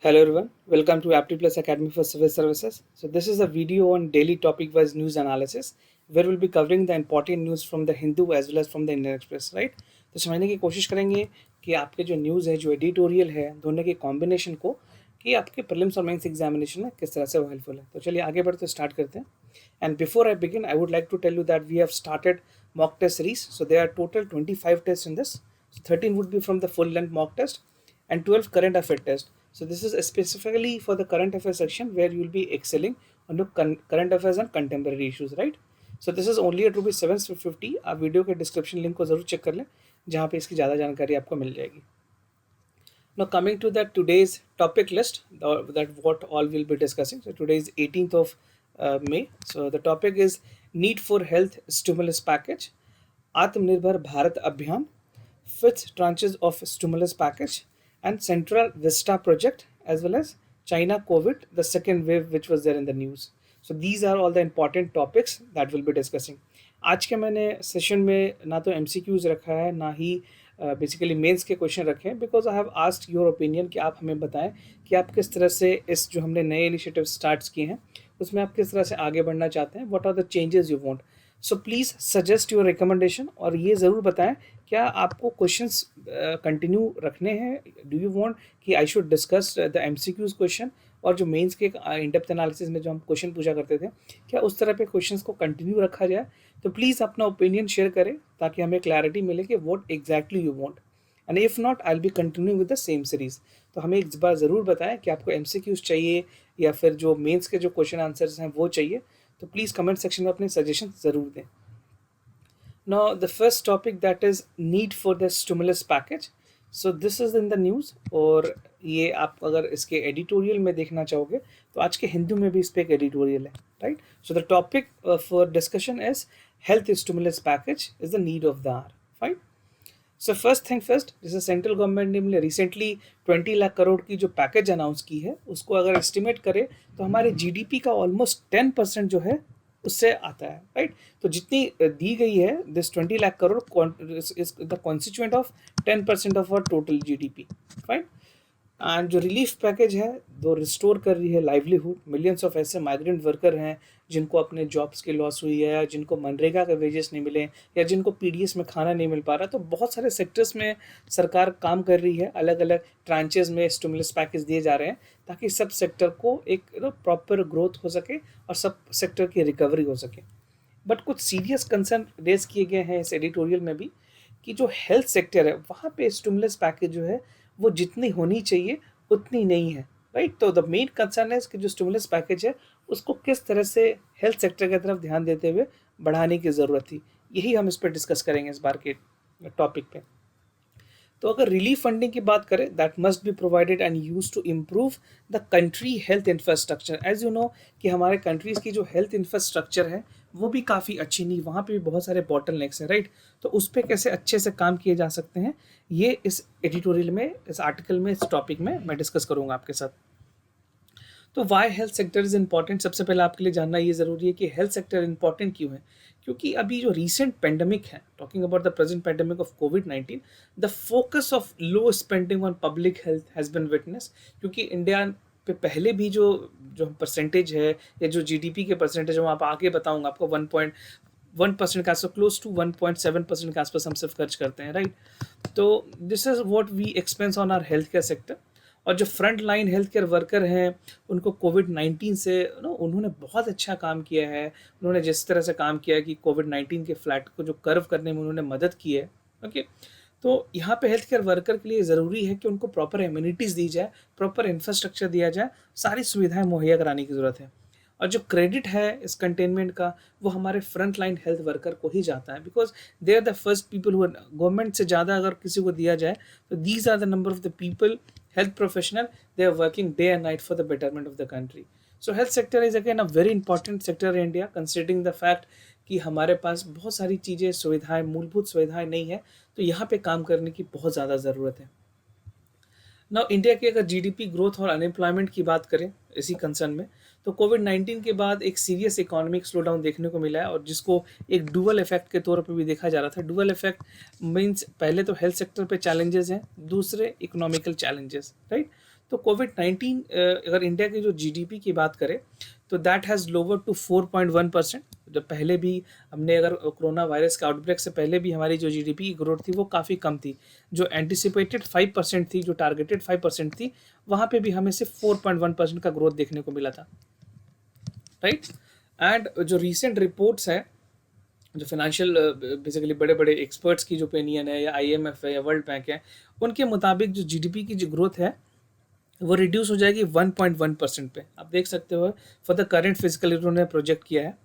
Hello everyone, welcome to Apti Plus Academy for Civil Services. So this is a video on daily topic-wise news analysis where we'll be covering the important news from the Hindu as well as from the Indian Express, right? तो समझने की कोशिश करेंगे कि आपके जो news है, जो एडिटोरियल है, दोनों के कॉम्बिनेशन को कि आपके प्रीलिम्स और मेंस एग्जामिनेशन में किस तरह से वो हेल्पफुल है। तो चलिए आगे बढ़ते स्टार्ट करते हैं। And before I begin I would like to tell you that we have started mock test series. So there are total 25 tests in this. So 13 would be from the full length mock test and 12 current affair test. So this is specifically for the current affairs section where you will be excelling on the current affairs and contemporary issues, right? So this is only at rupees 750. आप video के description link को जरूर check कर लें जहाँ पे इसकी ज़्यादा जानकारी आपको मिल जाएगी. Now coming to that today's topic list, that what all we'll be discussing. So today is 18th of May. So the topic is need for health stimulus package, Atmanirbhar Bharat Abhiyan, fifth tranches of stimulus package, and Central Vista project, as well as China COVID, the second wave which was there in the news. So these are all the important topics that we'll be discussing. आज के मैंने session में ना तो MCQs रखा है ना ही basically mains के क्वेश्चन रखे हैं because I have asked your opinion कि आप हमें बताएं कि आप किस तरह से इस जो हमने नए इनिशिएटिव स्टार्ट्स किए हैं उसमें आप किस तरह से आगे बढ़ना चाहते हैं, what are the changes you want. So please suggest your recommendation और ये ज़रूर बताएं क्या आपको क्वेश्चंस कंटिन्यू रखने हैं. डू यू वांट कि I should discuss the MCQs question और जो मेंस के इन डेप्थ एनालिसिस में जो हम क्वेश्चन पूछा करते थे क्या उस तरह पे क्वेश्चंस को कंटिन्यू रखा जाए. तो प्लीज़ अपना ओपिनियन शेयर करें ताकि हमें क्लैरिटी मिले कि what exactly you want. And if not I will be continue with the same series. तो हमें एक बार ज़रूर बताएं कि आपको MCQs चाहिए या फिर जो मेंस के जो क्वेश्चन आंसर्स हैं वो चाहिए. तो प्लीज़ कमेंट सेक्शन में अपने सजेशन ज़रूर दें. Now the first topic that is need for the stimulus package. So this is in the news और ये आप अगर इसके एडिटोरियल में देखना चाहोगे तो आज के हिंदू में भी इस पे एक एडिटोरियल है, right. So the topic for discussion is health stimulus package is the need of the hour, fine. So first thing first, जैसे सेंट्रल गवर्नमेंट ने रिसेंटली 20 लाख करोड़ की जो पैकेज अनाउंस की है उसको अगर एस्टिमेट करें तो हमारे GDP का ऑलमोस्ट 10% जो है उससे आता है, राइट. तो जितनी दी गई है this 20 lakh crore is the constituent of 10% of our total GDP, fine. And जो रिलीफ पैकेज है वो रिस्टोर कर रही है लाइवलीहुड. मिलियंस ऑफ ऐसे माइग्रेंट वर्कर हैं जिनको अपने जॉब्स की लॉस हुई है या जिनको मनरेगा के वेजेस नहीं मिले या जिनको PDS में खाना नहीं मिल पा रहा. तो बहुत सारे सेक्टर्स में सरकार काम कर रही है, अलग अलग ट्रांचेस में स्टिमुलस पैकेज दिए जा रहे हैं ताकि सब सेक्टर को एक प्रॉपर ग्रोथ हो सके और सब सेक्टर की रिकवरी हो सके. बट कुछ सीरियस कंसर्न रेज किए गए हैं इस एडिटोरियल में भी कि जो हेल्थ सेक्टर है वहाँ पे स्टिमुलस पैकेज जो है वो जितनी होनी चाहिए उतनी नहीं है, राइट. तो द मेन कंसर्न है कि जो स्टिमुलस पैकेज है उसको किस तरह से हेल्थ सेक्टर की तरफ ध्यान देते हुए बढ़ाने की ज़रूरत थी. यही हम इस पर डिस्कस करेंगे इस बार के टॉपिक पे. तो अगर रिलीफ फंडिंग की बात करें that must be provided and use to improve the country health infrastructure. As you know कि हमारे कंट्रीज़ की जो हेल्थ इंफ्रास्ट्रक्चर है वो भी काफ़ी अच्छी नहीं, वहाँ पे भी बहुत सारे बॉटल नेक्स हैं, राइट. तो उस पर कैसे अच्छे से काम किए जा सकते हैं ये इस एडिटोरियल में, इस आर्टिकल में, इस टॉपिक में मैं डिस्कस करूँगा आपके साथ. तो why health sector is important. सबसे पहले आपके लिए जानना ये ज़रूरी है कि हेल्थ सेक्टर इंपॉर्टेंट क्यों है. क्योंकि अभी जो रीसेंट पेंडेमिक है, talking about the present pandemic of COVID-19, the focus of low spending on public health has been witness. क्योंकि इंडिया पे पहले भी जो जो परसेंटेज है या जो GDP के परसेंटेज है वो आप आगे बताऊंगा आपको 1.1% के आसपास, क्लोज टू 1.7% के आसपास हम सिर्फ खर्च करते हैं, राइट. तो this is what we expense on our health care sector. और जो front line health care worker हैं उनको COVID-19 से उन्होंने बहुत अच्छा काम किया है. उन्होंने जिस तरह से काम किया है कि COVID-19 के फ्लैट को जो कर्व करने में उन्होंने मदद की है, ओके. तो यहाँ पे हेल्थ केयर वर्कर के लिए ज़रूरी है कि उनको प्रॉपर एम्यूनिटीज़ दी जाए, प्रॉपर इंफ्रास्ट्रक्चर दिया जाए, सारी सुविधाएं मुहैया कराने की ज़रूरत है. और जो क्रेडिट है इस कंटेनमेंट का वो हमारे फ्रंट लाइन हेल्थ वर्कर को ही जाता है because they are the first people who, government से ज़्यादा अगर किसी को दिया जाए तो these are the number of the people, health professional, they are working day and night for the betterment of the country. So health sector is again a very important sector in India considering the fact कि हमारे पास बहुत सारी चीज़ें, सुविधाएं, मूलभूत सुविधाएं नहीं है. तो यहाँ पे काम करने की बहुत ज़्यादा ज़रूरत है. नाउ इंडिया की अगर GDP ग्रोथ और अनएम्प्लॉयमेंट की बात करें इसी कंसर्न में तो COVID-19 के बाद एक सीरियस इकोनॉमिक स्लो डाउन देखने को मिला है और जिसको एक डुअल इफेक्ट के तौर पे भी देखा जा रहा था. डुअल इफेक्ट मींस पहले तो हेल्थ सेक्टर पे चैलेंजेस हैं, दूसरे इकोनॉमिकल चैलेंजेस, राइट. तो कोविड-19 अगर इंडिया की जो जीडीपी की बात करें तो दैट हैज़ लोवर्ड टू 4.1%। जब पहले भी हमने अगर कोरोना वायरस के आउटब्रेक से पहले भी हमारी जो जीडीपी की ग्रोथ थी वो काफ़ी कम थी। जो एंटिसिपेटेड 5% थी, जो टारगेटेड 5% थी, वहाँ पे भी हमें सिर्फ 4.1% का ग्रोथ देखने को मिला था, राइट। एंड जो रीसेंट रिपोर्ट्स हैं, जो फाइनेंशियल बेसिकली बड़े बड़े एक्सपर्ट्स की जो ओपिनियन है, या आईएमएफ है या वर्ल्ड बैंक है, उनके मुताबिक जो जीडीपी की जो ग्रोथ है वो रिड्यूस हो जाएगी 1.1% पे। आप देख सकते हो for the current physical year उन्होंने प्रोजेक्ट किया है।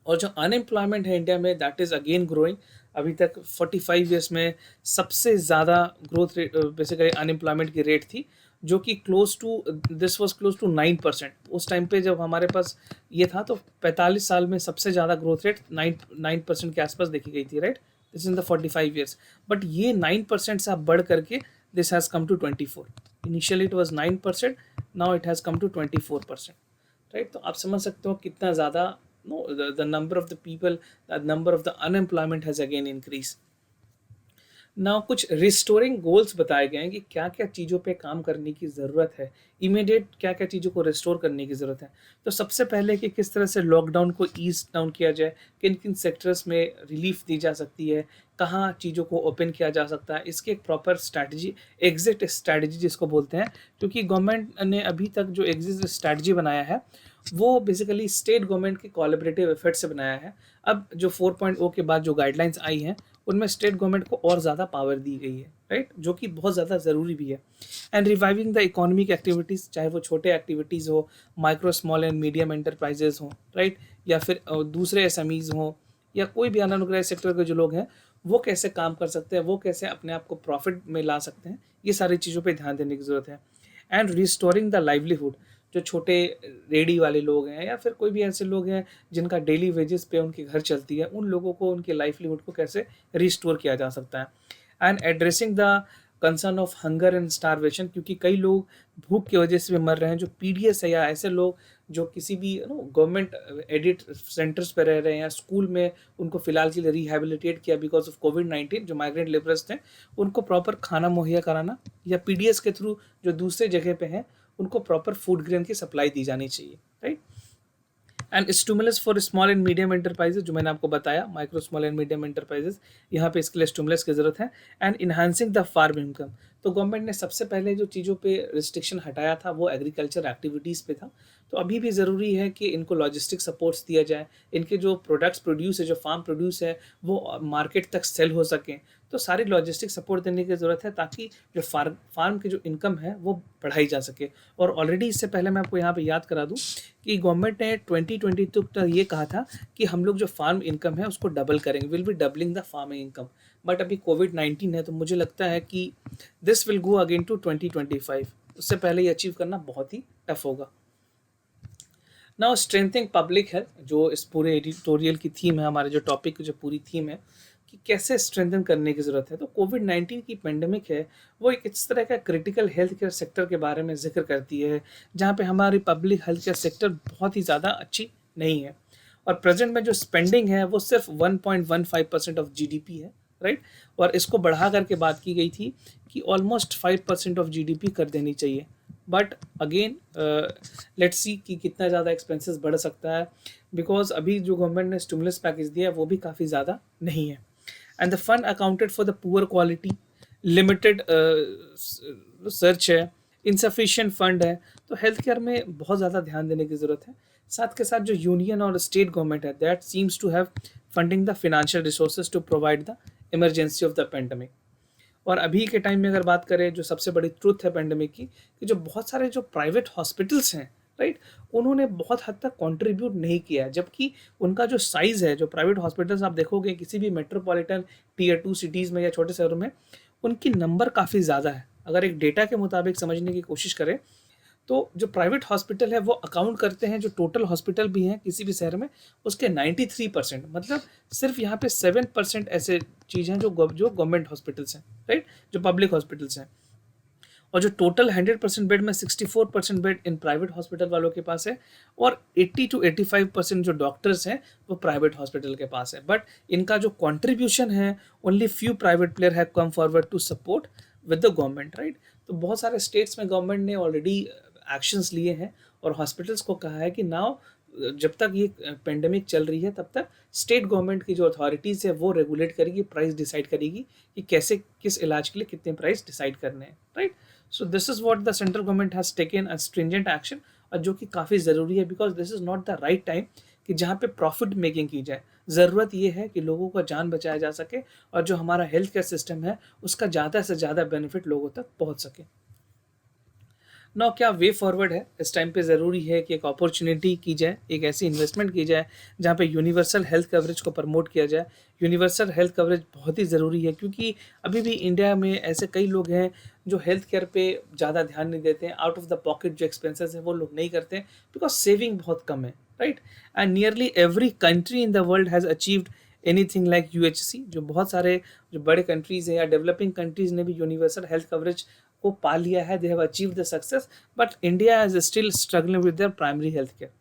और जो अनएम्प्लॉयमेंट है इंडिया में, दैट इज़ अगेन ग्रोइंग। अभी तक 45 ईयर्स में सबसे ज़्यादा ग्रोथ रेट बेसिकली अनएम्प्लॉयमेंट की रेट थी, जो कि close to this was close to 9%। उस टाइम पे जब हमारे पास ये था तो 45 साल में सबसे ज़्यादा ग्रोथ रेट 9% के आसपास देखी गई थी, right. This in the 45 years. But ये 9% से अब बढ़ करके this has come to 24। Initially it was 9%, now it has come to 24%, right. तो आप समझ सकते हो कितना ज़्यादा no the number of the people, the number of the unemployment has again increased. ना कुछ रिस्टोरिंग गोल्स बताए गए हैं कि क्या क्या चीज़ों पे काम करने की ज़रूरत है, इमीडिएट क्या क्या चीज़ों को रिस्टोर करने की ज़रूरत है। तो सबसे पहले कि किस तरह से लॉकडाउन को ईज डाउन किया जाए, किन किन सेक्टर्स में रिलीफ दी जा सकती है, कहाँ चीज़ों को ओपन किया जा सकता है, इसकी एक प्रॉपर स्ट्रैटेजी, एग्जिट स्ट्रैटेजी जिसको बोलते हैं। क्योंकि गवर्नमेंट ने अभी तक जो एग्जिट स्ट्रैटेजी बनाया है वो बेसिकली स्टेट गवर्नमेंट के कोलैबोरेटिव एफर्ट से बनाया है। अब जो 4.0 के बाद जो गाइडलाइंस आई हैं उनमें स्टेट गवर्नमेंट को और ज़्यादा पावर दी गई है, राइट, जो कि बहुत ज़्यादा ज़रूरी भी है। And reviving the economic activities, चाहे वो छोटे एक्टिविटीज़ हो, micro small and medium enterprises हों, राइट, या फिर दूसरे एसएमईज हों, या कोई भी अनऑर्गेनाइज सेक्टर के जो लोग हैं वो कैसे काम कर सकते हैं, वो कैसे अपने आप को प्रॉफिट में ला सकते हैं, ये सारी चीज़ों पर ध्यान देने की ज़रूरत है। एंड रिस्टोरिंग द लाइवलीहुड, जो छोटे रेडी वाले लोग हैं या फिर कोई भी ऐसे लोग हैं जिनका डेली वेजेस पे उनके घर चलती है, उन लोगों को उनके लाइवलीहुड को कैसे रिस्टोर किया जा सकता है। And addressing the concern of hunger and starvation, क्योंकि कई लोग भूख की वजह से भी मर रहे हैं, जो पीडीएस है या ऐसे लोग जो किसी भी गवर्नमेंट एडिट सेंटर्स पे रह रहे हैं या स्कूल में, उनको फिलहाल के लिए रिहेबिलिटेट किया बिकॉज ऑफ कोविड-19, जो माइग्रेंट लेबरर्स थे उनको प्रॉपर खाना मुहैया कराना, या पीडीएस के थ्रू जो दूसरे जगह पे हैं उनको प्रॉपर फूड ग्रेन की सप्लाई दी जानी चाहिए, right. And stimulus for small and medium enterprises, जो मैंने आपको बताया, micro small and medium enterprises, यहाँ पे इसके लिए स्टिमुलस की जरूरत है। And enhancing the farm income, तो गवर्नमेंट ने सबसे पहले जो चीज़ों पे रिस्ट्रिक्शन हटाया था वो एग्रीकल्चर एक्टिविटीज़ पे था। तो अभी भी ज़रूरी है कि इनको लॉजिस्टिक सपोर्ट्स दिया जाए, इनके जो प्रोडक्ट्स प्रोड्यूस है, जो फार्म प्रोड्यूस है, वो मार्केट तक सेल हो सकें। तो सारी लॉजिस्टिक सपोर्ट देने की ज़रूरत है ताकि जो फार्म की जो इनकम है वो बढ़ाई जा सके। और ऑलरेडी इससे पहले मैं आपको यहाँ पे याद करा दूँ कि गवर्नमेंट ने 2020 तक ये कहा था कि हम लोग जो फार्म इनकम है उसको डबल करेंगे, will be doubling the farming income. But अभी कोविड-19 है तो मुझे लगता है कि this will go again to 2025, उससे पहले ये अचीव करना बहुत ही टफ होगा। नाउ स्ट्रेंथिंग पब्लिक हेल्थ, जो इस पूरे एडिटोरियल की थीम है, हमारे जो टॉपिक की जो पूरी थीम है कि कैसे स्ट्रेंथन करने की ज़रूरत है। तो कोविड-19 की पेंडेमिक है वो एक इस तरह का क्रिटिकल हेल्थ केयर सेक्टर के बारे में जिक्र करती है जहाँ पे हमारी पब्लिक हेल्थ केयर सेक्टर बहुत ही ज़्यादा अच्छी नहीं है। और प्रेजेंट में जो स्पेंडिंग है वो सिर्फ 1.15% ऑफ जीडीपी है, राइट। और इसको बढ़ा करके बात की गई थी कि ऑलमोस्ट 5% ऑफ जीडीपी कर देनी चाहिए। बट अगेन लेट्स सी कि कितना ज़्यादा एक्सपेंसेस बढ़ सकता है, बिकॉज अभी जो गवर्नमेंट ने स्टिमुलस पैकेज दिया है वो भी काफ़ी ज़्यादा नहीं है। And the fund accounted for the poor quality, limited search है, इनसफिशिएंट फंड है। तो हेल्थ केयर में बहुत ज़्यादा ध्यान देने की ज़रूरत है। साथ के साथ जो यूनियन और स्टेट गवर्नमेंट है that seems to have funding the financial resources to provide the emergency of the pandemic. और अभी के टाइम में अगर बात करें, जो सबसे बड़ी ट्रुथ है पेंडेमिक की, कि जो बहुत सारे जो प्राइवेट हॉस्पिटल्स हैं, राइट, उन्होंने बहुत हद तक कंट्रीब्यूट नहीं किया है। जबकि उनका जो साइज़ है, जो प्राइवेट हॉस्पिटल्स आप देखोगे किसी भी मेट्रोपॉलिटन टीयर 2 सिटीज़ में या छोटे शहरों में, उनकी नंबर काफ़ी ज़्यादा है। अगर एक डेटा के मुताबिक समझने की कोशिश करें तो जो प्राइवेट हॉस्पिटल है वो अकाउंट करते हैं जो टोटल हॉस्पिटल भी हैं किसी भी शहर में, उसके 93%, मतलब सिर्फ यहाँ पे 7% ऐसे चीज़ हैं जो गवर्नमेंट हॉस्पिटल्स हैं, राइट, जो पब्लिक हॉस्पिटल्स हैं। और जो टोटल 100% बेड में 64% बेड इन प्राइवेट हॉस्पिटल वालों के पास है, और 80 to 85% जो डॉक्टर्स हैं वो प्राइवेट हॉस्पिटल के पास है। बट इनका जो कंट्रीब्यूशन है, only few private player have come forward to support, with the government, right. तो बहुत सारे स्टेट्स में गवर्नमेंट ने ऑलरेडी एक्शंस लिए हैं और हॉस्पिटल्स को कहा है कि नाउ जब तक ये पेंडेमिक चल रही है तब तक स्टेट गवर्नमेंट की जो अथॉरिटीज़ है वो रेगुलेट करेगी, प्राइस डिसाइड करेगी कि कैसे किस इलाज के लिए कितने प्राइस डिसाइड करने हैं, right. So this is what the central government has taken a stringent action, और जो कि काफ़ी ज़रूरी है, because this is not the right time कि जहाँ पे प्रॉफिट मेकिंग की जाए। ज़रूरत ये है कि लोगों का जान बचाया जा सके और जो हमारा हेल्थ केयर सिस्टम है उसका ज़्यादा से ज़्यादा बेनिफिट लोगों तक पहुँच सके। ना क्या वे फॉरवर्ड है, इस टाइम पे ज़रूरी है कि एक अपॉर्चुनिटी की जाए, एक ऐसी इन्वेस्टमेंट की जाए जहाँ पे यूनिवर्सल हेल्थ कवरेज को प्रमोट किया जाए। यूनिवर्सल हेल्थ कवरेज बहुत ही ज़रूरी है, क्योंकि अभी भी इंडिया में ऐसे कई लोग हैं जो हेल्थ केयर पे ज़्यादा ध्यान नहीं देते हैं। आउट ऑफ द पॉकेट जो एक्सपेंसेस हैं वो लोग नहीं करते हैं, बिकॉज सेविंग बहुत कम है, right. And nearly every country in the world has achieved anything like UHC. जो बहुत सारे जो बड़े कंट्रीज़ हैं या डेवलपिंग कंट्रीज़ ने भी यूनिवर्सल हेल्थ कवरेज को पा लिया है, they have achieve the success, but India is still struggling with their primary health care.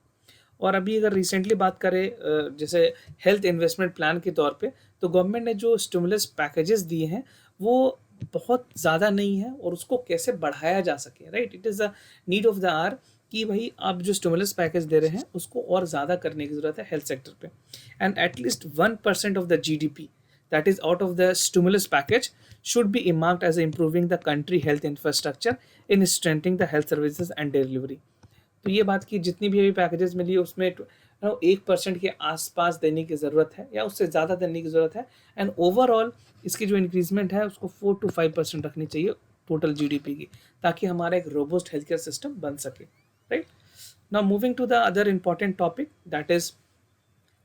और अभी अगर रिसेंटली बात करें जैसे हेल्थ इन्वेस्टमेंट प्लान के तौर पे, तो गवर्नमेंट ने जो स्टिमुलस पैकेजेस दिए हैं वो बहुत ज़्यादा नहीं है और उसको कैसे बढ़ाया जा सके, right. It is the need of the hour कि भाई आप जो स्टिमुलस पैकेज दे रहे हैं उसको और ज़्यादा करने की ज़रूरत है हेल्थ सेक्टर पे। And at least 1% of the GDP that is out of the stimulus package should be earmarked as improving the country health infrastructure in strengthening the health services and delivery। तो ये बात की जितनी भी अभी पैकेजेस मिली है उसमें 1% के आसपास देने की ज़रूरत है या उससे ज़्यादा देने की ज़रूरत है। एंड ओवरऑल इसकी जो इंक्रीजमेंट है उसको 4 to 5% रखनी चाहिए टोटल जीडीपी की, ताकि हमारा एक रोबोस्ट हेल्थ केयर सिस्टम बन सके, right. Now moving to the other important topic, that is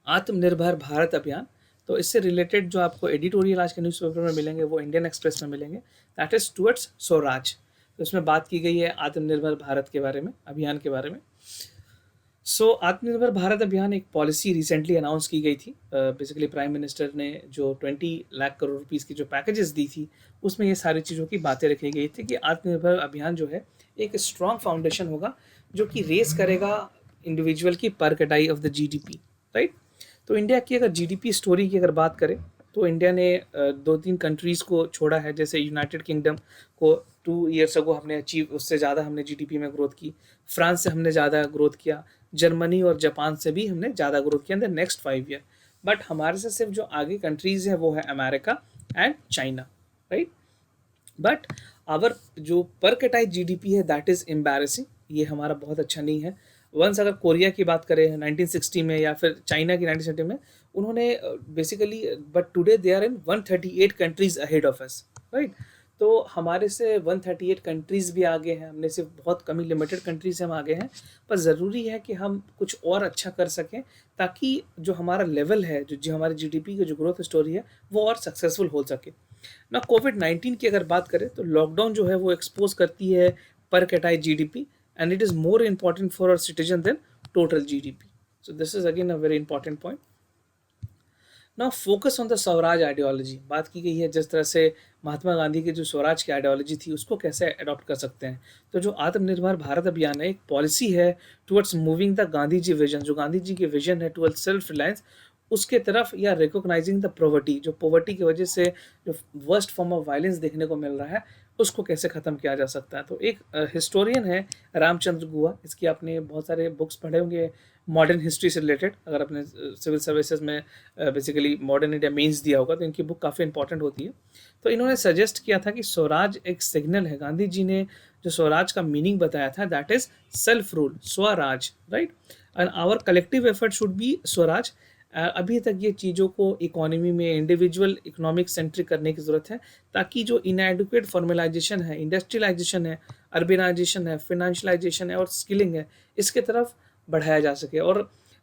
Atmanirbhar Bharat अभियान। तो इससे रिलेटेड जो आपको एडिटोरियल आज के न्यूज़पेपर में मिलेंगे वो इंडियन एक्सप्रेस में मिलेंगे, दैट इज़ टुवर्ड्स स्वराज। तो इसमें बात की गई है आत्मनिर्भर भारत के बारे में, अभियान के बारे में। आत्मनिर्भर भारत अभियान एक पॉलिसी रिसेंटली अनाउंस की गई थी। बेसिकली प्राइम मिनिस्टर ने जो 20 लाख करोड़ रुपीज़ की जो पैकेजेस दी थी उसमें ये सारी चीज़ों की बातें रखी गई थी कि आत्मनिर्भर अभियान जो है एक स्ट्रॉन्ग फाउंडेशन होगा जो कि रेस करेगा इंडिविजुअल की पर कैटाई ऑफ द जीडीपी, राइट। तो इंडिया की अगर जीडीपी स्टोरी की अगर बात करें तो इंडिया ने 2-3 कंट्रीज़ को छोड़ा है, जैसे यूनाइटेड किंगडम को 2 ईयर्स अगो हमने अचीव, उससे ज़्यादा हमने जीडीपी में ग्रोथ की। फ्रांस से हमने ज़्यादा ग्रोथ किया, जर्मनी और जापान से भी हमने ज़्यादा ग्रोथ किया in the next 5 year. But हमारे से सिर्फ जो आगे कंट्रीज़ हैं वो है America and China, right. But our जो पर कैटाइज जीडीपी है दैट इज़ एम्बैरेसिंग, ये हमारा बहुत अच्छा नहीं है। वंस अगर कोरिया की बात करें 1960 में या फिर चाइना की 1970 में, उन्होंने basically, but today they are in 138 countries ahead of us, right. तो हमारे से 138 कंट्रीज़ भी आगे हैं, हमने सिर्फ बहुत कम ही लिमिटेड कंट्रीज से हम आगे हैं। पर ज़रूरी है कि हम कुछ और अच्छा कर सकें ताकि जो हमारा लेवल है, जो हमारे जीडीपी की जो ग्रोथ स्टोरी है वो और सक्सेसफुल हो सके ना। कोविड-19 की अगर बात करें तो लॉकडाउन जो है वो एक्सपोज करती है पर कैटाइज GDP, and it is more important for our citizen than total GDP. So this is again a very important point. Now focus on the Swaraj ideology. बात की गई है जिस तरह से महात्मा गांधी की जो स्वराज की आइडियोलॉजी थी उसको कैसे अडॉप्ट कर सकते हैं। तो जो आत्मनिर्भर भारत अभियान है एक पॉलिसी है towards moving the Gandhi ji vision, जो गांधी जी की विजन है टुवर्ड्स सेल्फ रिलायंस, उसके तरफ, या रिकॉग्नाइजिंग द पॉवर्टी, जो पॉवर्टी की वजह से जो वर्स्ट फॉर्म ऑफ वायलेंस देखने को मिल रहा है उसको कैसे ख़त्म किया जा सकता है। तो एक हिस्टोरियन है रामचंद्र गुहा, इसकी आपने बहुत सारे बुक्स पढ़े होंगे मॉडर्न हिस्ट्री से रिलेटेड। अगर आपने सिविल सर्विसेज में बेसिकली मॉडर्न इंडिया मीन्स दिया होगा तो इनकी बुक काफ़ी इंपॉर्टेंट होती है। तो इन्होंने सजेस्ट किया था कि स्वराज एक सिग्नल है। गांधी जी ने जो स्वराज का मीनिंग बताया था that is self rule, swaraj, right. And our collective effort should be swaraj. अभी तक ये चीज़ों को इकोनॉमी में इंडिविजुअल इकोनॉमिक सेंट्रिक करने की ज़रूरत है, ताकि जो इनएडुकेट फॉर्मलाइजेशन है, इंडस्ट्रियलाइजेशन है, अर्बनाइजेशन है, फिनेंशलाइजेशन है और स्किलिंग है, इसके तरफ बढ़ाया जा सके। और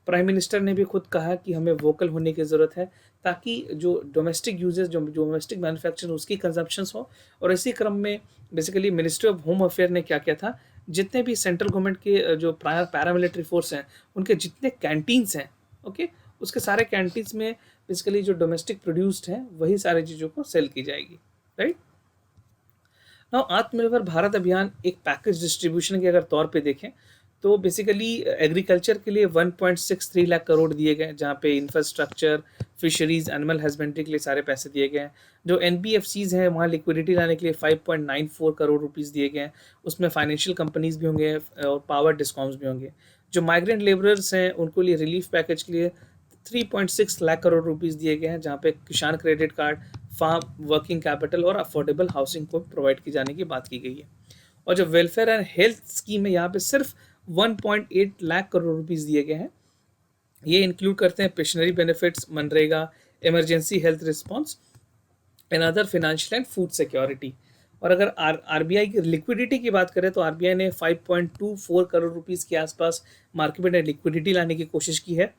प्राइम मिनिस्टर ने भी खुद कहा कि हमें वोकल होने की ज़रूरत है, ताकि जो डोमेस्टिक यूजेस, जो डोमेस्टिक मैन्युफैक्चरिंग उसकी कंजप्शंस हो। और इसी क्रम में basically ministry of home affair ने क्या किया था, जितने भी सेंट्रल गवर्नमेंट के जो पैरामिलिट्री फोर्स हैं उनके जितने कैंटीन्स हैं, ओके, उसके सारे कैंटीन्स में बेसिकली जो डोमेस्टिक प्रोड्यूस्ड हैं वही सारी चीज़ों को सेल की जाएगी, राइट। नाउ आत्मनिर्भर भारत अभियान एक पैकेज डिस्ट्रीब्यूशन के अगर तौर पे देखें तो बेसिकली एग्रीकल्चर के लिए 1.63 लाख करोड़ दिए गए, जहाँ पे इंफ्रास्ट्रक्चर, फिशरीज, एनिमल हस्बेंड्री के लिए सारे पैसे दिए गए हैं। जो एनबीएफसीज हैं वहाँ लिक्विडिटी लाने के लिए 5.94 करोड़ रुपीज़ दिए गए हैं। उसमें फाइनेंशियल कंपनीज भी होंगे और पावर डिस्कॉम्स भी होंगे। जो माइग्रेंट लेबरर्स हैं उनको लिए रिलीफ पैकेज के लिए 3.6 लाख करोड़ रुपीज़ दिए गए हैं, जहाँ पे Kisan credit card, farm working capital और अफोर्डेबल हाउसिंग को प्रोवाइड की जाने की बात की गई है। और जो वेलफेयर एंड हेल्थ स्कीम है यहाँ पे सिर्फ 1.8 लाख करोड़ रुपीज़ दिए गए हैं। ये इंक्लूड करते हैं pensionary benefits, MNREGA, emergency health response and other financial and food security. और अगर आरबीआई की लिक्विडिटी की बात करें तो आरबीआई ने 5.24 करोड़ रुपीज़ के आसपास मार्केट में लिक्विडिटी लाने की कोशिश की है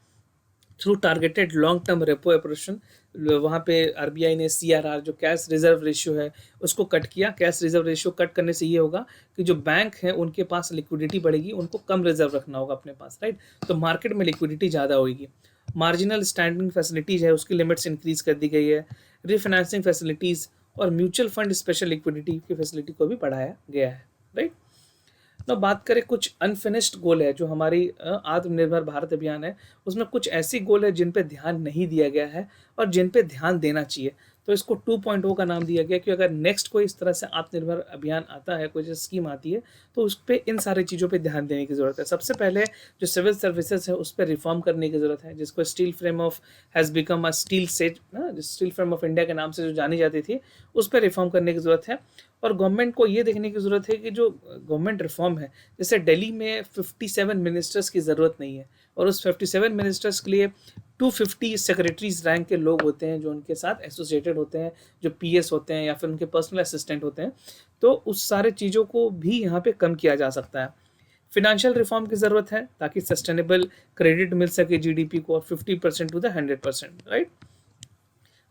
through targeted long term repo operation. वहाँ पे आरबीआई ने सीआरआर, जो कैश रिजर्व रेशियो है, उसको कट किया। कैश रिजर्व रेशियो कट करने से ये होगा कि जो बैंक हैं उनके पास लिक्विडिटी बढ़ेगी, उनको कम रिजर्व रखना होगा अपने पास, राइट। तो मार्केट में लिक्विडिटी ज़्यादा होगी। मार्जिनल स्टैंडिंग फैसिलिटीज़ है उसकी लिमिट्स इंक्रीज कर दी गई है। रिफाइनेंसिंग फैसिलिटीज़ और म्यूचुअल फंड स्पेशल लिक्विडिटी की फैसिलिटी को भी बढ़ाया गया है, राइट। ना बात करें कुछ अनफिनिश्ड गोल है जो हमारी आत्मनिर्भर भारत अभियान है, उसमें कुछ ऐसी गोल है जिन पे ध्यान नहीं दिया गया है और जिन पे ध्यान देना चाहिए। तो इसको 2.0 का नाम दिया गया कि अगर नेक्स्ट कोई इस तरह से आत्मनिर्भर अभियान आता है, कोई स्कीम आती है, तो उस पर इन सारी चीज़ों पे ध्यान देने की ज़रूरत है। सबसे पहले जो सिविल सर्विसेज है उस पर रिफॉर्म करने की ज़रूरत है, जिसको steel frame of has become a steel set, steel frame of India के नाम से जो जानी जाती थी, उस पर रिफॉर्म करने की ज़रूरत है। और गवर्नमेंट को ये देखने की ज़रूरत है कि जो गवर्नमेंट रिफॉर्म है, जैसे दिल्ली में 57 मिनिस्टर्स की ज़रूरत नहीं है, और उस 57 मिनिस्टर्स के लिए 250 सेक्रेटरीज रैंक के लोग होते हैं जो उनके साथ एसोसिएटेड होते हैं, जो पीएस होते हैं या फिर उनके पर्सनल असिस्टेंट होते हैं। तो उस सारे चीज़ों को भी यहाँ पे कम किया जा सकता है। फिनेंशियल रिफॉर्म की ज़रूरत है ताकि सस्टेनेबल क्रेडिट मिल सके जीडीपी को, और 50% to the 100%, right.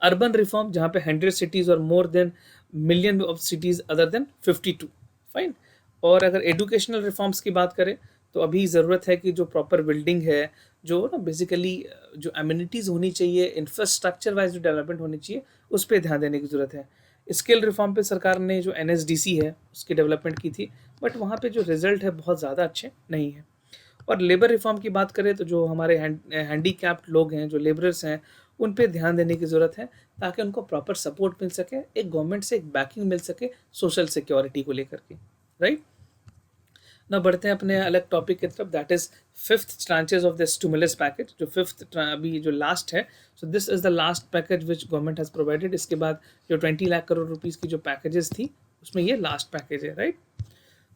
Urban reform जहाँ पे 100 सिटीज़ और more than million of cities other than 52, fine. और अगर एजुकेशनल रिफॉर्म्स की बात करें तो अभी ज़रूरत है कि जो प्रॉपर बिल्डिंग है, जो ना बेसिकली जो एमिनिटीज़ होनी चाहिए, इंफ्रास्ट्रक्चर वाइज जो डेवलपमेंट होनी चाहिए, उस पर ध्यान देने की ज़रूरत है। स्किल रिफॉर्म पे सरकार ने जो एनएसडीसी है उसकी डेवलपमेंट की थी, बट वहाँ पे जो रिजल्ट है बहुत ज़्यादा अच्छे नहीं है। और लेबर रिफॉर्म की बात करें तो जो हमारे हैंडीकैप्ड लोग हैं, जो लेबरर्स हैं, उन पे ध्यान देने की ज़रूरत है ताकि उनको प्रॉपर सपोर्ट मिल सके, एक गवर्नमेंट से एक बैकिंग मिल सके सोशल सिक्योरिटी को लेकर के, राइट। ना बढ़ते हैं अपने अलग टॉपिक की तरफ, that is fifth tranches of the stimulus package. जो फिफ्थ अभी जो लास्ट है, so this is the last package which government has provided. इसके बाद जो 20 लाख करोड़ रुपीज़ की जो पैकेजेस थी उसमें ये लास्ट पैकेज है, राइट।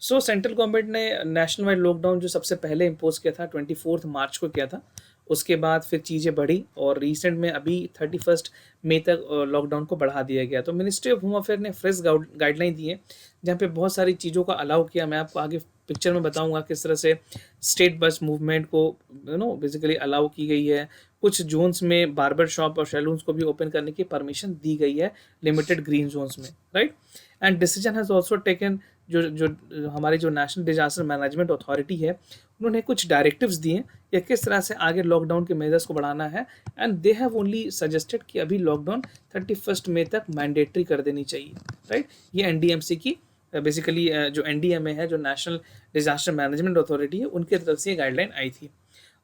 सो सेंट्रल गवर्नमेंट ने नेशनल वाइड लॉकडाउन जो सबसे पहले इम्पोज किया था 24 मार्च को किया था, उसके बाद फिर चीज़ें बढ़ी और रिसेंट में अभी 31 मई तक लॉकडाउन को बढ़ा दिया गया। तो मिनिस्ट्री ऑफ होम अफेयर ने फ्रेश गाइडलाइन दी है जहाँ पे बहुत सारी चीज़ों का अलाउ किया। मैं आपको आगे पिक्चर में बताऊंगा किस तरह से स्टेट बस मूवमेंट को बेसिकली अलाउ की गई है। कुछ जोन्स में बार्बर शॉप और सैलून्स को भी ओपन करने की परमिशन दी गई है लिमिटेड ग्रीन जोन्स में, right. And decision has also taken, जो हमारी जो नेशनल डिजास्टर मैनेजमेंट अथॉरिटी है, उन्होंने कुछ डायरेक्टिव्स दिए या किस तरह से आगे लॉकडाउन के मेजर्स को बढ़ाना है। And they have only suggested कि अभी लॉकडाउन 31 मई तक मैंडेटरी कर देनी चाहिए, राइट। ये एनडीएमसी की बेसिकली जो एनडीएमए है, जो नेशनल डिजास्टर मैनेजमेंट अथॉरिटी है, उनकी तरफ से ये गाइडलाइन आई थी।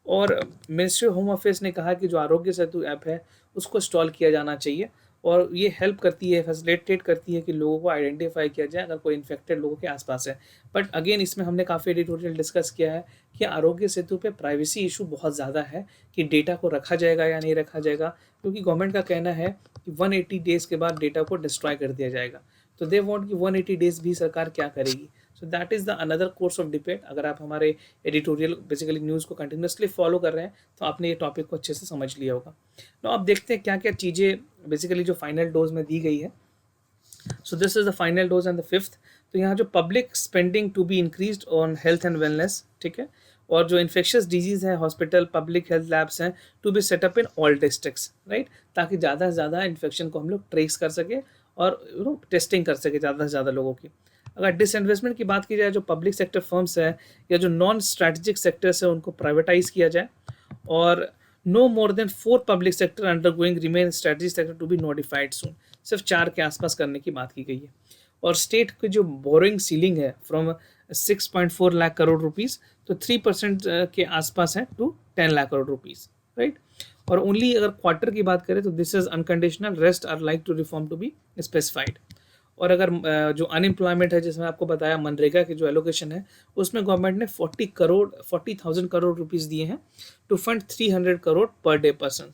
और मिनिस्ट्री ऑफ होम अफेयर्स ने कहा कि जो आरोग्य सेतु ऐप है उसको इंस्टॉल किया जाना चाहिए, और ये हेल्प करती है, फैसिलिटेट करती है कि लोगों को आइडेंटिफाई किया जाए अगर कोई इन्फेक्टेड लोगों के आसपास है। बट अगेन इसमें हमने काफ़ी एडिटोरियल डिस्कस किया है कि आरोग्य सेतु पे प्राइवेसी इशू बहुत ज़्यादा है कि डेटा को रखा जाएगा या नहीं रखा जाएगा, क्योंकि गवर्नमेंट का कहना है कि 180 डेज़ के बाद डेटा को डिस्ट्रॉय कर दिया जाएगा। तो दे वॉन्ट कि 180 डेज़ भी सरकार क्या करेगी। So that is the another course of debate. अगर आप हमारे एडिटोरियल बेसिकली न्यूज़ को कंटिन्यूसली फॉलो कर रहे हैं तो आपने ये टॉपिक को अच्छे से समझ लिया होगा। तो आप देखते हैं क्या क्या चीज़ें बेसिकली जो फाइनल डोज में दी गई है। So this is the final dose and the fifth. तो यहाँ जो public spending to be increased on health and wellness, ठीक है। और जो इन्फेक्शियस डिजीज़ है, हॉस्पिटल पब्लिक हेल्थ लैब्स हैं to be set up in all districts, right, ताकि ज़्यादा से ज़्यादा इन्फेक्शन को हम लोग ट्रेस कर सके और टेस्टिंग कर सके ज़्यादा से ज़्यादा लोगों की। अगर डिसइन्वेस्टमेंट की बात की जाए, जो पब्लिक सेक्टर फर्म्स है या जो नॉन स्ट्रैटेजिक सेक्टर्स है उनको प्राइवेटाइज किया जाए, और no more then 4 public sector under going remain strategy sector to be notified soon, सिर्फ 4 के आसपास करने की बात की गई है। और स्टेट की जो बोरिंग सीलिंग है फ्रॉम 6.4 लाख करोड़ रुपीज़, तो 3% के आसपास है to 10 lakh crore rupees, right. और ओनली अगर क्वार्टर की बात करें तो this is unconditional, rest are like to reform to be specified. और अगर जो अनएम्प्लॉयमेंट है, जिसमें आपको बताया मनरेगा की जो एलोकेशन है, उसमें गवर्नमेंट ने 40,000 करोड़ रुपीज़ दिए हैं to fund 300 crore per day person,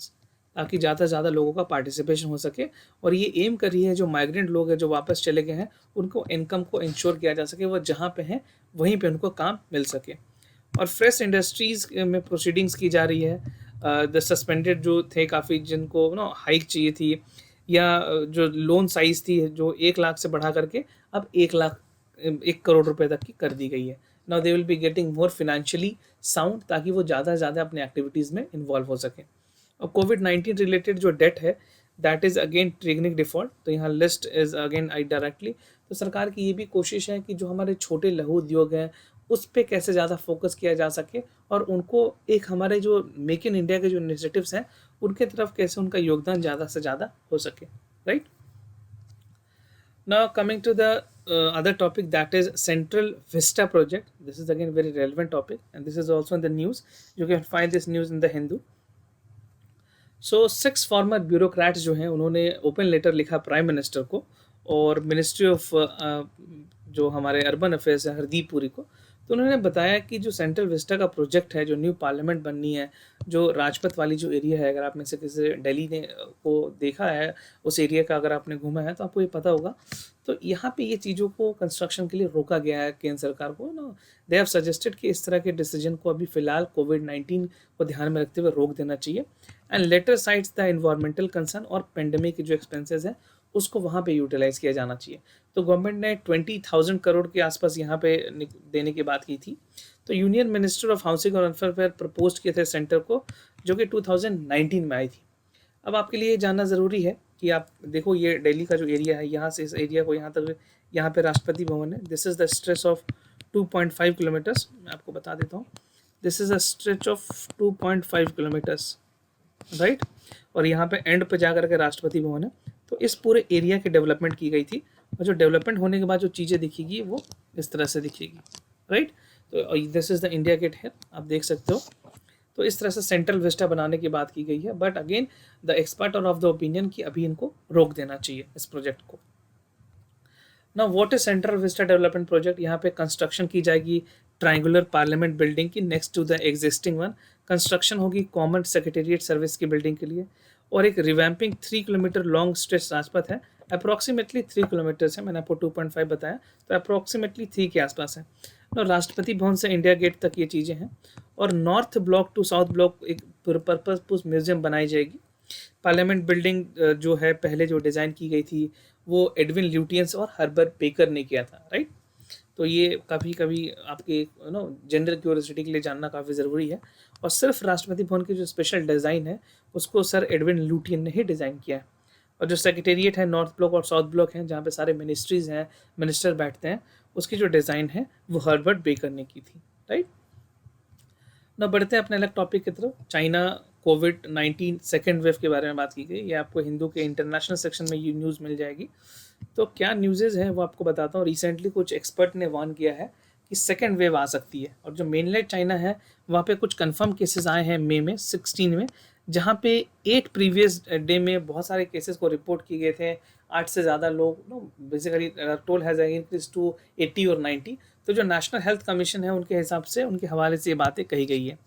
ताकि ज़्यादा से ज़्यादा लोगों का पार्टिसिपेशन हो सके। और ये एम कर रही है जो माइग्रेंट लोग हैं जो वापस चले गए हैं, उनको इनकम को इंश्योर किया जा सके, वो जहाँ पे हैं वहीं पे उनको काम मिल सके। और फ्रेश इंडस्ट्रीज़ में प्रोसीडिंग्स की जा रही है। द सस्पेंडेड जो थे काफ़ी, जिनको नो हाइक चाहिए थी, या जो लोन साइज़ थी जो 1 लाख से बढ़ा करके अब 1 करोड़ रुपए तक की कर दी गई है। Now they will be getting more financially sound, ताकि वो ज़्यादा से ज़्यादा अपने एक्टिविटीज़ में इन्वॉल्व हो सकें। और कोविड-19 रिलेटेड जो डेट है, that is again triggering default, तो यहाँ list is again I directly. तो सरकार की ये भी कोशिश है कि जो हमारे छोटे लघु उद्योग हैं, उस पे कैसे ज़्यादा फोकस किया जा सके, और उनको एक हमारे जो मेक इन इंडिया के जो इनिशिएटिव्स हैं, उनके तरफ कैसे उनका योगदान ज़्यादा से ज़्यादा हो सके, right. Now coming to the other topic, that is Central Vista project. This is again very relevant topic, and this is also in the news. You can find this news in the Hindu. So 6 farmer bureaucrats जो हैं, उन्होंने open letter लिखा prime minister को और ministry of जो हमारे urban affairs है हरदीप पुरी को। तो उन्होंने बताया कि जो सेंट्रल विस्टा का प्रोजेक्ट है, जो न्यू पार्लियामेंट बननी है, जो राजपथ वाली जो एरिया है, अगर आप में से किसी दिल्ली ने को देखा है, उस एरिया का अगर आपने घूमा है तो आपको ये पता होगा। तो यहाँ पे ये चीज़ों को कंस्ट्रक्शन के लिए रोका गया है केंद्र सरकार को ना। दे हैव सजेस्टेड कि इस तरह के डिसीजन को अभी फ़िलहाल कोविड-19 को ध्यान में रखते हुए रोक देना चाहिए, and later sides the environmental concern और पेंडेमिक के जो एक्सपेंसेस हैं उसको वहाँ पे यूटिलाइज़ किया जाना चाहिए। तो गवर्नमेंट ने 20,000 करोड़ के आसपास यहाँ पे देने की बात की थी। तो यूनियन मिनिस्टर ऑफ हाउसिंग और वेलफेयर प्रपोज किए थे सेंटर को, जो कि 2019 में आई थी। अब आपके लिए जानना ज़रूरी है कि आप देखो, ये दिल्ली का जो एरिया है, यहाँ से इस एरिया को यहाँ तक, यहाँ पे राष्ट्रपति भवन है। This is the stretch of 2.5 kilometres. मैं आपको बता देता हूँ, this is a stretch of 2.5 kilometres, right. और यहाँ पे एंड पे जा करके राष्ट्रपति भवन है। तो इस पूरे एरिया की डेवलपमेंट की गई थी, और जो डेवलपमेंट होने के बाद जो चीज़ें दिखेगी वो इस तरह से दिखेगी, राइट। तो this is the India Gate है, आप देख सकते हो। तो इस तरह से सेंट्रल विस्टा बनाने की बात की गई है, बट अगेन द एक्सपर्ट और ऑफ द ओपिनियन कि अभी इनको रोक देना चाहिए इस प्रोजेक्ट को। ना what is Central Vista development project? यहाँ पे कंस्ट्रक्शन की जाएगी ट्रायंगुलर पार्लियामेंट बिल्डिंग की next to the existing one. Construction होगी कॉमन सेक्रेटेरिएट सर्विस की बिल्डिंग के लिए, और एक revamping 3 kilometre long stretch Rajpath है, अप्रॉक्सीमेटली 3 किलोमीटर्स है, मैंने आपको 2.5 बताया, तो अप्रॉक्सीमेटली 3 के आसपास है। तो राष्ट्रपति भवन से इंडिया गेट तक ये चीज़ें हैं। और North Block to South Block एक पर्पस म्यूजियम बनाई जाएगी। पार्लियामेंट बिल्डिंग जो है पहले जो डिज़ाइन की गई थी वो एडविन ल्यूटियंस और हर्बर्ट बेकर ने किया था, राइट। तो ये कभी आपके जनरल क्यूरियोसिटी के लिए जानना काफ़ी ज़रूरी है। और सिर्फ राष्ट्रपति भवन की जो स्पेशल डिज़ाइन है उसको सर एडविन ल्यूटियन ने ही डिज़ाइन किया है। और जो सेक्रेटेरिएट है नॉर्थ ब्लॉक और साउथ ब्लॉक हैं, जहाँ पे सारे मिनिस्ट्रीज़ हैं, मिनिस्टर बैठते हैं, उसकी जो डिज़ाइन है वो हर्बर्ट बेकर ने की थी, राइट। ना बढ़ते हैं अपने अलग टॉपिक की तरफ। चाइना कोविड-19 सेकेंड वेव के बारे में बात की गई। ये आपको हिंदू के इंटरनेशनल सेक्शन में ये न्यूज़ मिल जाएगी। तो क्या न्यूज़ेज़ हैं वो आपको बताता हूँ। रिसेंटली कुछ एक्सपर्ट ने वार्न किया है कि सेकेंड वेव आ सकती है, और जो मेनलैंड चाइना है वहाँ पे कुछ कंफर्म केसेस आए हैं मई में 16 में, जहाँ पे 8 प्रीवियस डे में बहुत सारे केसेस को रिपोर्ट किए गए थे। 8 से ज़्यादा लोग basically toll has increase to 80 और 90। तो जो नेशनल हेल्थ कमीशन है उनके हिसाब से, उनके हवाले से ये बातें कही गई है।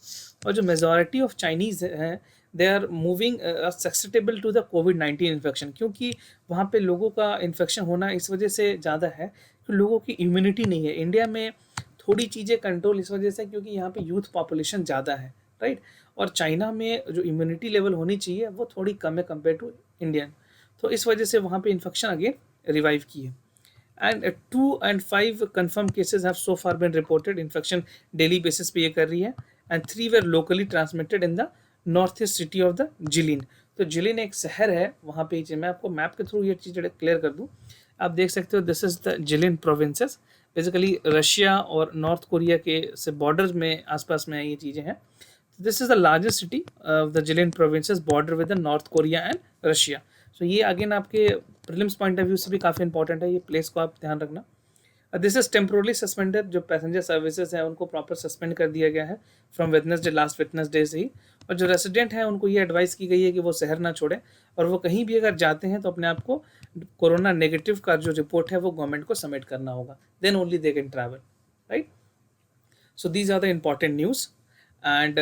और जो मेजॉरिटी ऑफ चाइनीज़ हैं they are moving susceptible to the कोविड-19 इन्फेक्शन, क्योंकि वहाँ पे लोगों का इन्फेक्शन होना इस वजह से ज़्यादा है कि लोगों की इम्यूनिटी नहीं है। इंडिया में थोड़ी चीज़ें कंट्रोल इस वजह से क्योंकि यहाँ पे यूथ पॉपुलेशन ज़्यादा है, राइट। और चाइना में जो इम्यूनिटी लेवल होनी चाहिए वो थोड़ी कम है कंपेयर टू इंडियन। तो इस वजह से वहाँ पे इन्फेक्शन अगेन रिवाइव की है। And 2 and 5 confirmed cases have so far been reported. Infection daily basis पे ये कर रही है, and 3 were locally transmitted in the north east city of the जिलिन। तो जिलिन एक शहर है वहाँ पे, मैं आपको मैप के थ्रू ये चीज़ क्लियर कर दूँ। आप देख सकते हो this is the Jilin provinces, basically Russia और नॉर्थ कोरिया के से बॉर्डर में आसपास में ये चीज़ें हैं। This is the largest city of the Jilin provinces border with the North Korea and Russia. So ये अगेन आपके प्रीलिम्स पॉइंट ऑफ व्यू से भी काफ़ी इंपॉर्टेंट है, ये प्लेस को आप ध्यान रखना। दिस इज टेम्पोरली सस्पेंडेड, जो पैसेंजर सर्विसेज हैं उनको प्रॉपर सस्पेंड कर दिया गया है फ्रॉम वेडनेसडे, लास्ट वेडनेसडे से ही। और जो रेसिडेंट हैं उनको ये एडवाइस की गई है कि वो शहर ना छोड़ें, और वो कहीं भी अगर जाते हैं तो अपने आप को कोरोना नेगेटिव का जो रिपोर्ट है वो गवर्नमेंट को सबमिट करना होगा, then only they can travel, right. So these are the important news, and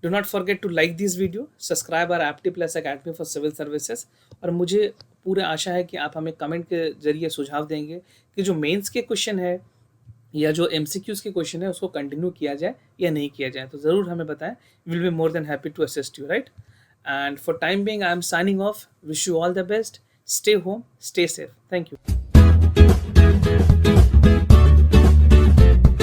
do not forget to like this video, subscribe our Apti Plus Academy for Civil Services। और मुझे पूरा आशा है कि आप हमें कमेंट के जरिए सुझाव देंगे कि जो मेंस के क्वेश्चन है या जो MCQs के क्वेश्चन है उसको कंटिन्यू किया जाए या नहीं किया जाए, तो ज़रूर हमें बताएं। Will be more than happy to assist you, right. And for time being I am signing off, wish you all the best, stay home, stay safe, thank you.